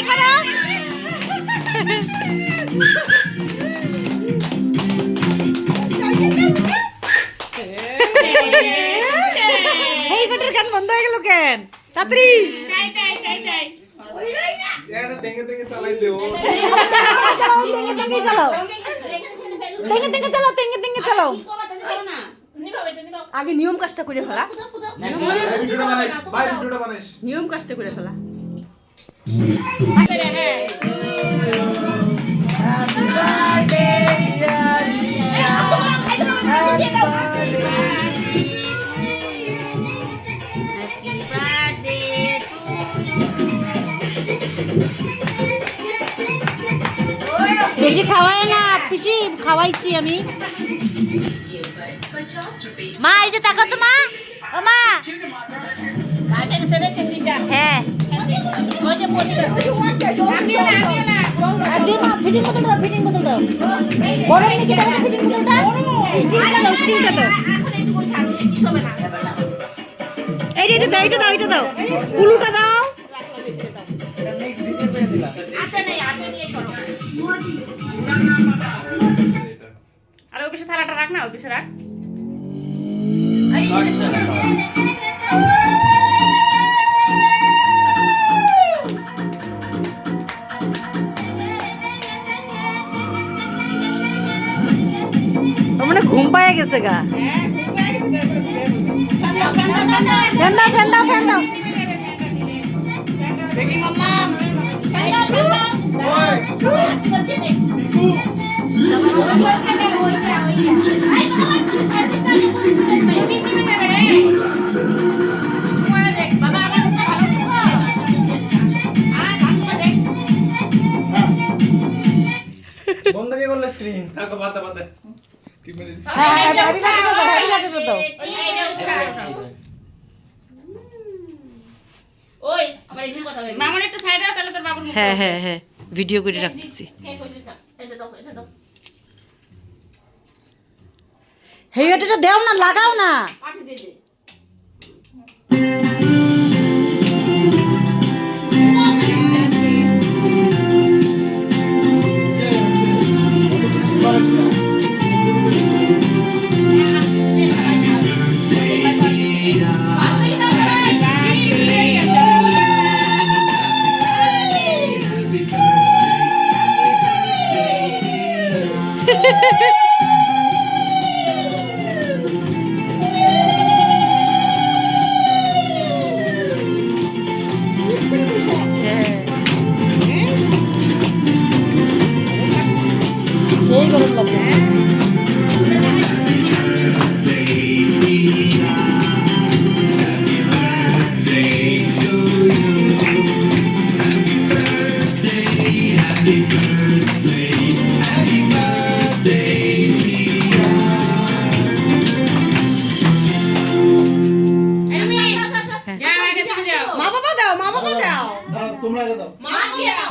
খারাপ। এই বেটার গান বন্ধ হয়ে গেল কেন? তাড়াতাড়ি চালাও। আগে নিয়ম কাজটা করে ফেলা, নিয়ম কাজটা করে ফেলা। বেশি খাওয়াই না, বেশি খাওয়াইছি আমি। মা এই যে তাকাও তো মা, ও মা। হ্যাঁ ফিটিং বোতল দাও, ফিটিং বোতল দাও। বড় নাকি দাও ফিটিং বোতলটা? স্টিলটা দাও, স্টিলটা দাও। এই এটা দাও, এটা দাও, এটা দাও। উলুটা দাও। আর ওই পিছে থালাটা রাখ না, ওই পিছে রাখ। মানে ঘুম পায়ে গেছে গা। ফ্যান দাও, ফ্যান দাও, ফ্যান দাও। বন্ধ কে করলে স্ক্রিন? থাকো বাতা বাতা। হ্যাঁ হ্যাঁ হ্যাঁ, ভিডিও করে রাখতেছি। হেইটা দেও না, লাগাও না। সেই গরম লাগছে।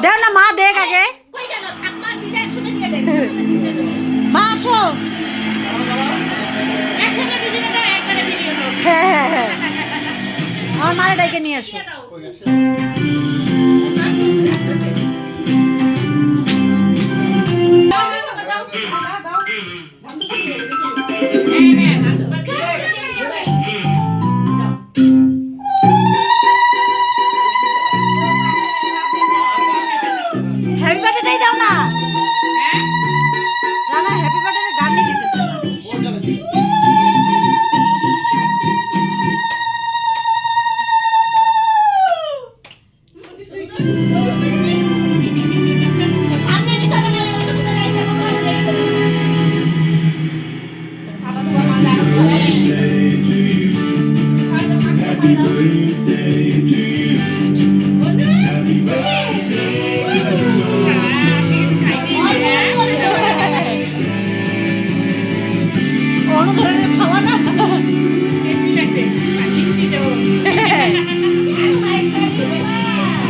দাও না মা, দেখ আগে। মা আসো। হ্যাঁ হ্যাঁ হ্যাঁ, আমার মারে ডাইকে নিয়ে আসো। হ্যাপি বার্থডে দাও না। না না, হ্যাপি বার্থডে গান দিয়ে দিতেছে না। অন্য ধরনের খাওয়া না, টেস্টি লাগছে। মিষ্টি দেবো।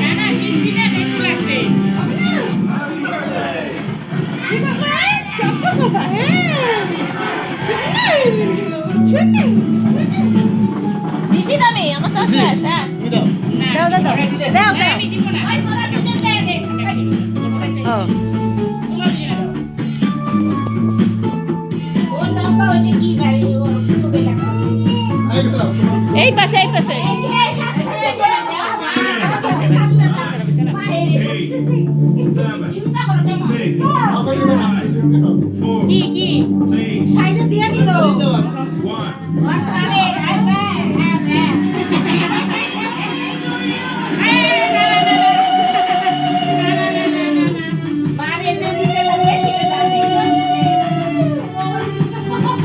না না, মিষ্টি এই পাশে এই পাশে কি কি সাইডে দিয়ে দিল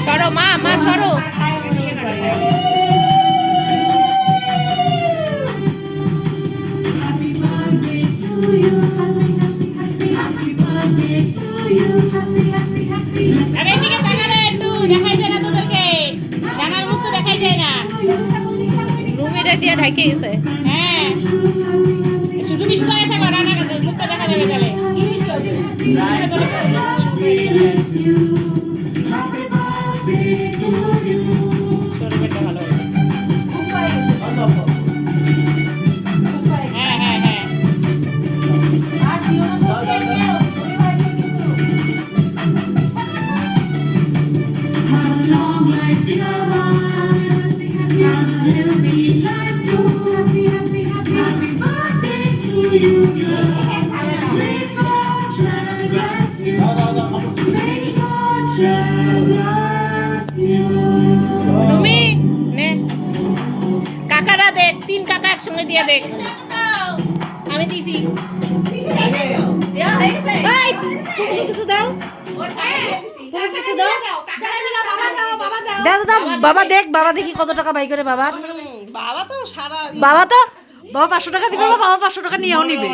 সরো মা মা সরো আরে এদিকে তাকালে একটু দেখাই যায় না তোদেরকে জানার মুখ তো দেখাই যায় না রুমিরে দিয়ে ঢাকে গেছে হ্যাঁ শুধু বিষ্ণু আছে রান্না করতে মুখটা দেখা যাবে তাহলে হ্যাঁ হ্যাঁ হ্যাঁ রুমি নে কাকারা দেখ 3 কাকা একসঙ্গে দিয়ে দেখ আমি দিছি এই তুমি কিছু দাও বাবা দেখ বাবা দেখি কত টাকা বাই করে বাবার বাবা তো সারা বাবা 500 টাকা দিবে বাবা 500 টাকা নিয়েও নিবে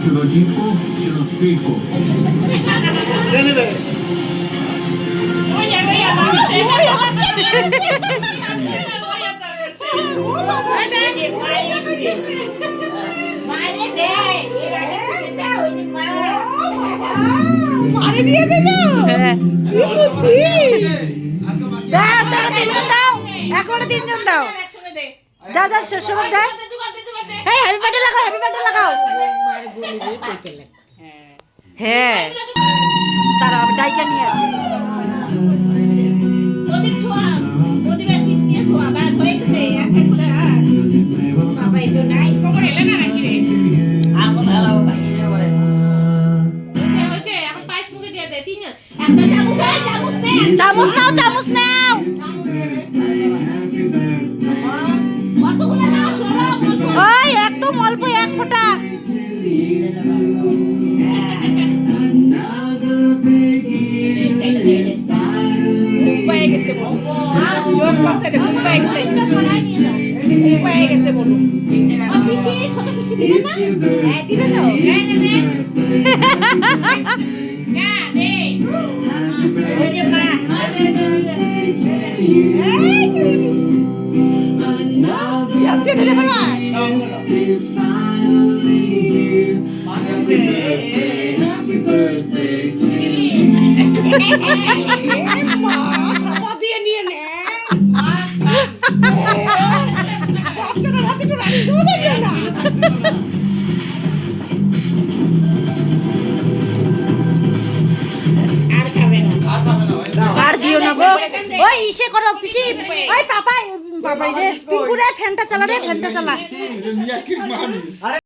चलो जीत को चलो स्पीड को আরে দিয়ে দে না হ্যাঁ দাও দাও তিনজন দাও একবারে তিনজন দাও একসঙ্গে দে যা যা সুমন দে এই হ্যাপি বার্থডে লাগাও হ্যাঁ তারা আমি ডাইকা নিয়ে আসি ওদিক ছোয়া ওদিক আসিস নিয়ে ছোয়া বাস হয়ে গেছে একটা খুলে বাবা এটা নাই খবর এলে না নাকি রে আগো ভালো ভাই রে বলে ওকে এখন পাঁচ মুখে দিয়ে দে তিন একটা চামচ দে চামচ নাও কতগুলো নাও সরব ওই একদম অল্প এক ফোঁটা হয়ে গেছে বলো জোর কথা দে হয়ে গেছে হয়ে গেছে বলো পিসি ছোট পিসি দিবে না হ্যাঁ দিবে তো হ্যাঁ দিবে না দে ওই যে মা এই ধরে ফেলা মা দিয়ে নিয়ে নে বাচ্চাটা হাতে তো রাখতেও দিও না আর খাবে না আর দিও না গো ওই ইসে করো পিসি ওই পাপাই রে পিকুরে ফ্যানটা চালা রে ফ্যানটা চালা